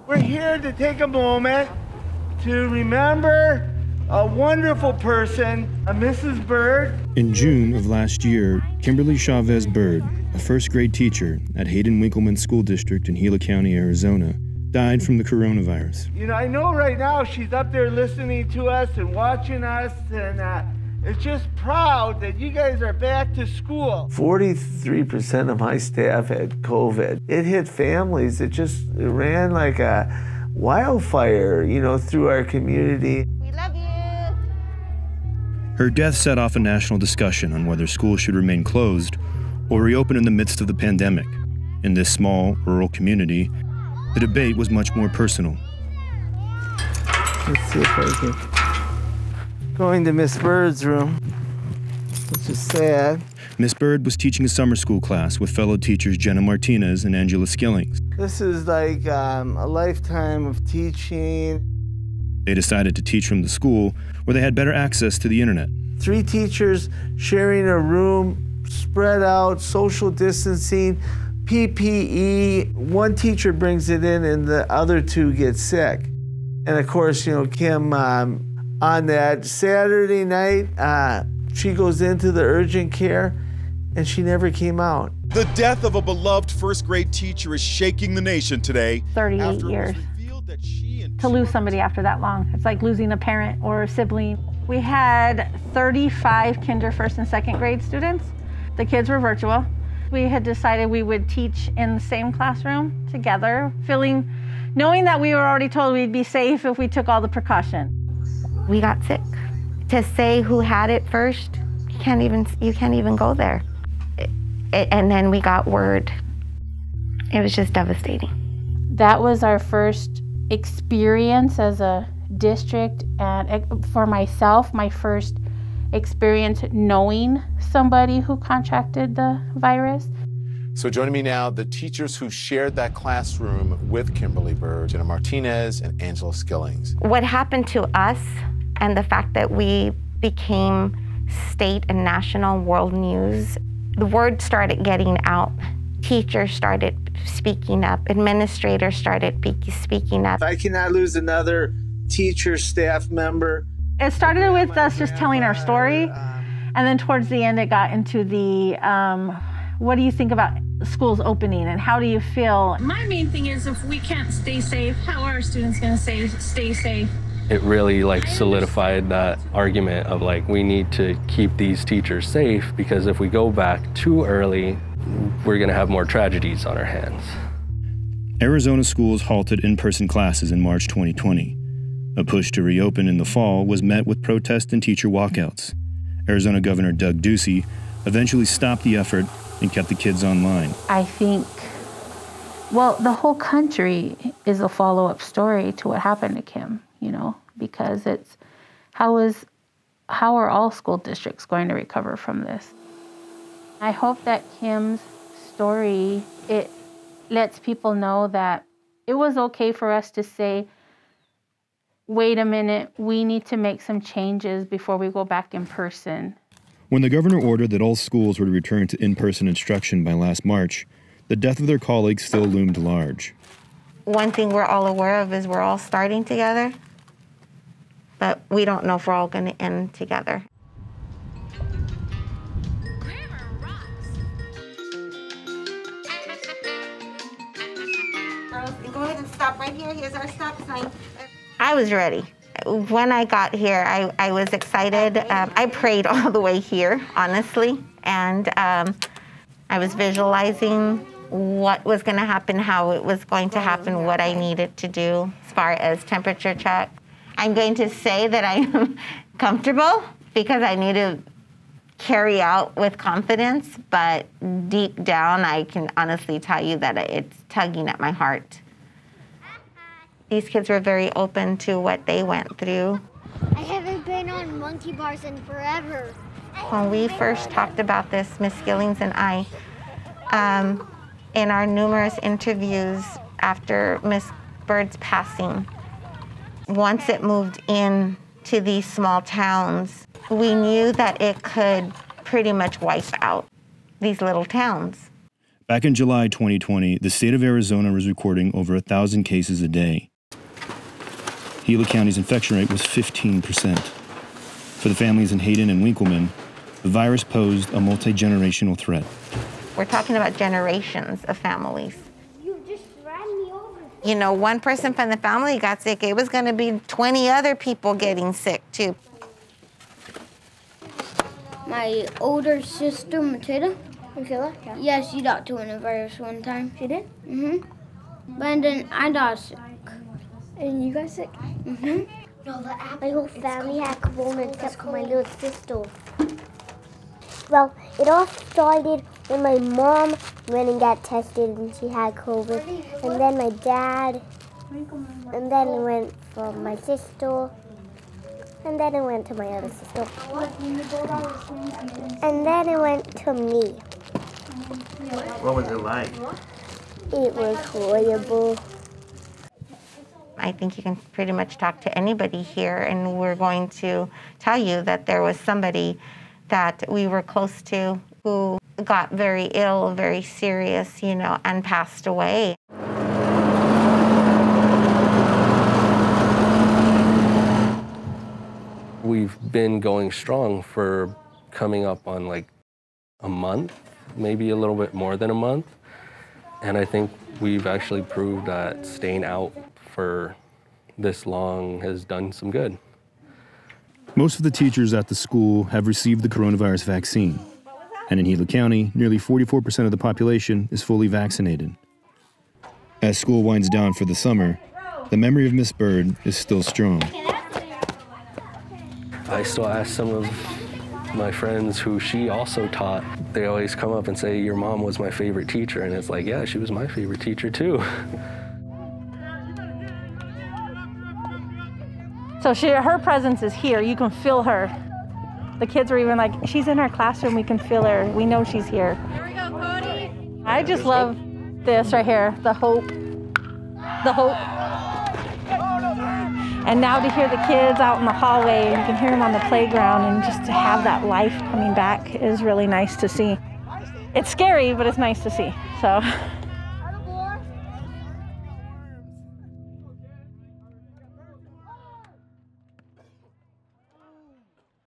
We're here to take a moment to remember a wonderful person, a Mrs. Bird. In June of last year, Kimberly Chavez Bird, a first grade teacher at Hayden Winkleman School District in Gila County, Arizona, died from the coronavirus. You know, I know right now she's up there listening to us and watching us, and it's just proud that you guys are back to school. 43% of my staff had COVID. It hit families. It ran like a wildfire, you know, through our community. We love you. Her death set off a national discussion on whether schools should remain closed or reopen in the midst of the pandemic. In this small, rural community, the debate was much more personal. Let's see if I can... Going to Miss Bird's room, which is sad. Miss Bird was teaching a summer school class with fellow teachers Jenna Martinez and Angela Skillings. This is like a lifetime of teaching. They decided to teach from the school where they had better access to the internet. 3 teachers sharing a room, spread out, social distancing, PPE. One teacher brings it in and the other 2 get sick. And of course, you know, Kim, on that Saturday night, she goes into the urgent care and she never came out. The death of a beloved first grade teacher is shaking the nation today. 38 years. To lose somebody after that long. It's like losing a parent or a sibling. We had 35 kinder, first and second grade students. The kids were virtual. We had decided we would teach in the same classroom together, knowing that we were already told we'd be safe if we took all the precautions. We got sick. To say who had it first, you can't even go there. And then we got word. It was just devastating. That was our first experience as a district, and for myself, my first experience knowing somebody who contracted the virus. So joining me now, the teachers who shared that classroom with Kimberly Bird, Jenna Martinez and Angela Skillings. What happened to us and the fact that we became state and national world news, the word started getting out. Teachers started speaking up. Administrators started speaking up. I cannot lose another teacher, staff member. It started with us just telling our story, and then towards the end it got into the, what do you think about schools opening and how do you feel? My main thing is if we can't stay safe, how are our students going to stay safe? It really solidified that argument of we need to keep these teachers safe, because if we go back too early, we're going to have more tragedies on our hands. Arizona schools halted in-person classes in March 2020. A push to reopen in the fall was met with protest and teacher walkouts. Arizona Governor Doug Ducey eventually stopped the effort and kept the kids online. I think, the whole country is a follow-up story to what happened to Kim, because it's how are all school districts going to recover from this? I hope that Kim's story, it lets people know that it was okay for us to say, wait a minute, we need to make some changes before we go back in person. When the governor ordered that all schools would return to in-person instruction by last March, the death of their colleagues still loomed large. One thing we're all aware of is we're all starting together, but we don't know if we're all going to end together. Girls, go ahead and stop right here. Here's our stop sign. I was ready. When I got here, I was excited. I prayed all the way here, honestly, and I was visualizing what was going to happen, how it was going to happen, what I needed to do as far as temperature check. I'm going to say that I'm comfortable because I need to carry out with confidence, but deep down, I can honestly tell you that it's tugging at my heart. These kids were very open to what they went through. I haven't been on monkey bars in forever. When we first talked about this, Miss Skillings and I, in our numerous interviews after Miss Bird's passing, once it moved in to these small towns, we knew that it could pretty much wipe out these little towns. Back in July 2020, the state of Arizona was recording over 1,000 cases a day. Gila County's infection rate was 15%. For the families in Hayden and Winkleman, the virus posed a multi-generational threat. We're talking about generations of families. You just ran me over. You know, one person from the family got sick, it was going to be 20 other people getting sick too. My older sister, Matilda, yeah, she got coronavirus one time. She did? Mm-hmm. But then I got sick. And you got sick? Mm-hmm. My whole family had corona except for my little sister. Well, it all started when my mom went and got tested and she had COVID. And then my dad, and then it went from my sister, and then it went to my other sister. And then it went to me. What was it like? It was horrible. I think you can pretty much talk to anybody here, and we're going to tell you that there was somebody that we were close to who got very ill, very serious, you know, and passed away. We've been going strong for coming up on like a month, maybe a little bit more than a month. And I think we've actually proved that staying out for this long has done some good. Most of the teachers at the school have received the coronavirus vaccine. And in Gila County, nearly 44% of the population is fully vaccinated. As school winds down for the summer, the memory of Miss Bird is still strong. I still ask some of my friends who she also taught. They always come up and say, your mom was my favorite teacher. And it's like, yeah, she was my favorite teacher too. So her presence is here. You can feel her. The kids were even like, she's in our classroom. We can feel her. We know she's here. Here we go, Cody. I just love this right here, the hope. The hope. And now to hear the kids out in the hallway, and you can hear them on the playground, and just to have that life coming back is really nice to see. It's scary, but it's nice to see. So.